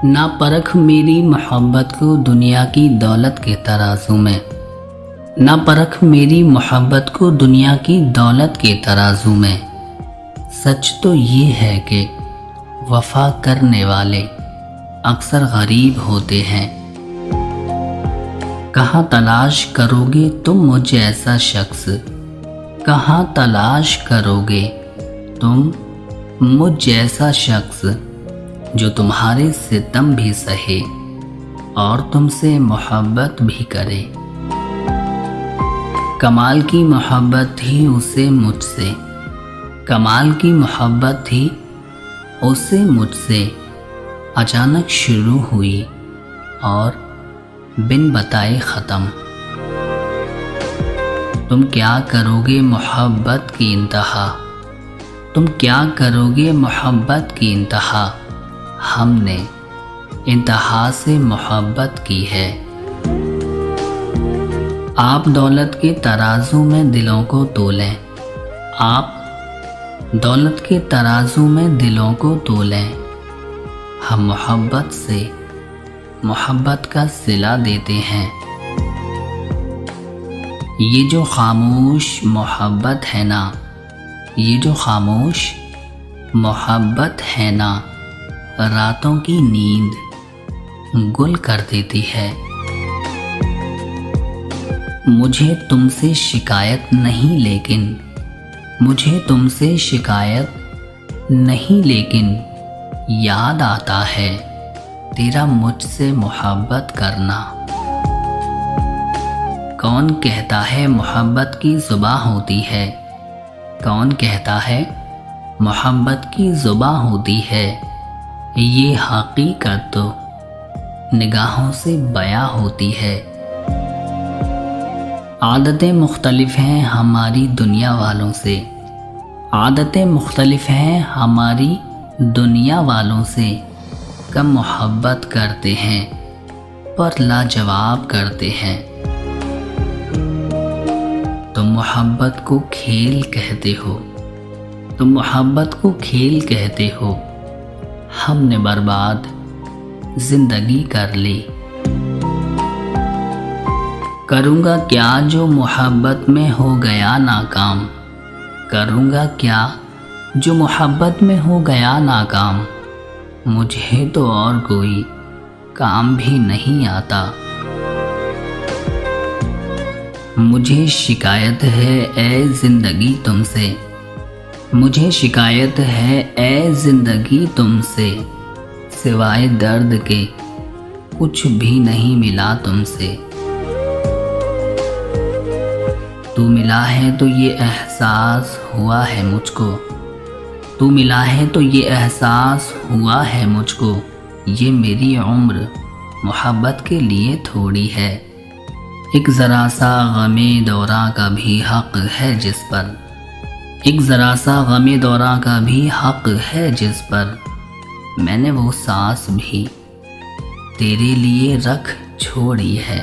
ना परख मेरी मोहब्बत को दुनिया की दौलत के तराजू में, ना परख मेरी मोहब्बत को दुनिया की दौलत के तराजू में। सच तो ये है कि वफा करने वाले अक्सर गरीब होते हैं। कहाँ तलाश करोगे तुम मुझ ऐसा शख्स, कहाँ तलाश करोगे तुम मुझ जैसा शख्स जो तुम्हारे सितम भी सहे और तुमसे मोहब्बत भी करे। कमाल की मोहब्बत थी उसे मुझसे, कमाल की मोहब्बत थी उसे मुझसे, अचानक शुरू हुई और बिन बताए ख़त्म। तुम क्या करोगे मोहब्बत की इंतहा, तुम क्या करोगे मोहब्बत की इंतहा। हमने इंतहा से मोहब्बत की है। आप दौलत के तराजू में दिलों को तोलें, आप दौलत के तराजू में दिलों को तोलें। हम मोहब्बत से मोहब्बत का सिला देते हैं। ये जो खामोश मोहब्बत है ना, ये जो खामोश मोहब्बत है ना, रातों की नींद गुल कर देती है। मुझे तुमसे शिकायत नहीं लेकिन, मुझे तुमसे शिकायत नहीं लेकिन याद आता है तेरा मुझसे मोहब्बत करना। कौन कहता है मोहब्बत की ज़ुबां होती है, कौन कहता है मोहब्बत की ज़ुबां होती है। ये हकीकत तो निगाहों से बयां होती है। आदतें मुख्तलिफ हैं हमारी दुनिया वालों से, आदतें मुख्तलिफ हैं हमारी दुनिया वालों से। कम मोहब्बत करते हैं पर लाजवाब करते हैं। तुम मोहब्बत को खेल कहते हो, तुम मोहब्बत को खेल कहते हो। हमने बर्बाद जिंदगी कर ली। करूँगा क्या जो मोहब्बत में हो गया नाकाम, करूँगा क्या जो मोहब्बत में हो गया नाकाम। मुझे तो और कोई काम भी नहीं आता। मुझे शिकायत है ए ज़िंदगी तुमसे, मुझे शिकायत है ए ज़िंदगी तुमसे। सिवाय दर्द के कुछ भी नहीं मिला तुमसे। तू मिला है तो ये एहसास हुआ है मुझको, तू मिला है तो ये एहसास हुआ है मुझको। ये मेरी उम्र मोहब्बत के लिए थोड़ी है। एक ज़रा सा गमे दौरा का भी हक़ है जिस पर, एक ज़रा सा गमे दौरा का भी हक़ है जिस पर। मैंने वो सांस भी तेरे लिए रख छोड़ी है।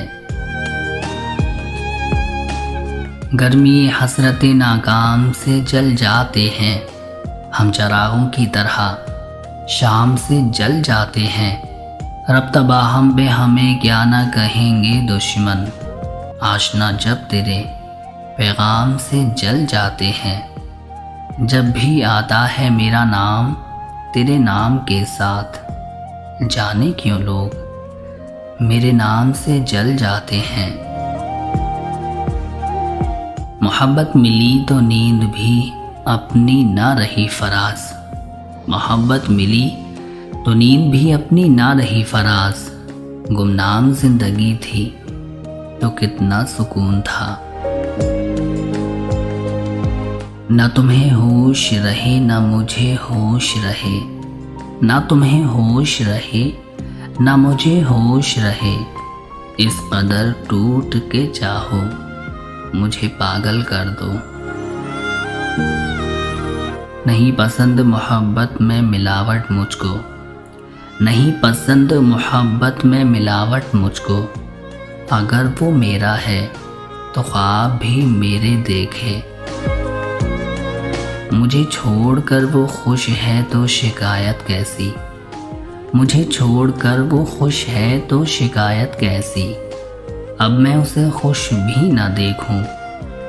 गर्मी हसरते नाकाम से जल जाते हैं हम, चरागों की तरह शाम से जल जाते हैं। रब तबाह हम बे हमें क्या ना कहेंगे दुश्मन, आशना जब तेरे पैगाम से जल जाते हैं। जब भी आता है मेरा नाम तेरे नाम के साथ, जाने क्यों लोग मेरे नाम से जल जाते हैं। मोहब्बत मिली तो नींद भी अपनी ना रही फराज, मोहब्बत मिली तो नींद भी अपनी ना रही फराज। गुमनाम जिंदगी थी तो कितना सुकून था। ना तुम्हें होश रहे ना मुझे होश रहे, ना तुम्हें होश रहे ना मुझे होश रहे। इस कदर टूट के चाहो मुझे पागल कर दो। नहीं पसंद मोहब्बत में मिलावट मुझको, नहीं पसंद मोहब्बत में मिलावट मुझको। अगर वो मेरा है तो ख्वाब भी मेरे देखे। मुझे छोड़कर वो खुश है तो शिकायत कैसी, मुझे छोड़कर वो खुश है तो शिकायत कैसी। अब मैं उसे खुश भी ना देखूं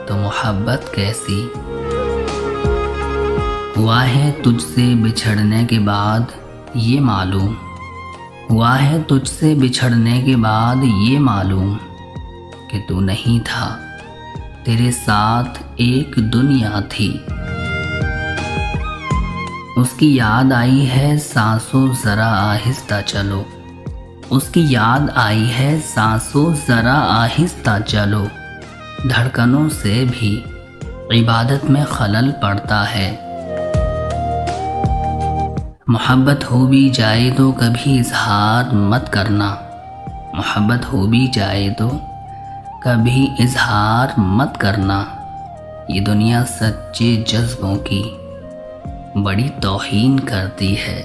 तो मोहब्बत कैसी। हुआ है तुझसे बिछड़ने के बाद ये मालूम, हुआ है तुझसे बिछड़ने के बाद ये मालूम कि तू नहीं था, तेरे साथ एक दुनिया थी। उसकी याद आई है सांसों जरा आहिस्ता चलो, उसकी याद आई है सांसों जरा आहिस्ता चलो। धड़कनों से भी इबादत में खलल पड़ता है। मोहब्बत हो भी जाए तो कभी इजहार मत करना, मोहब्बत हो भी जाए तो कभी इजहार मत करना। ये दुनिया सच्चे जज्बों की बड़ी तौहीन करती है।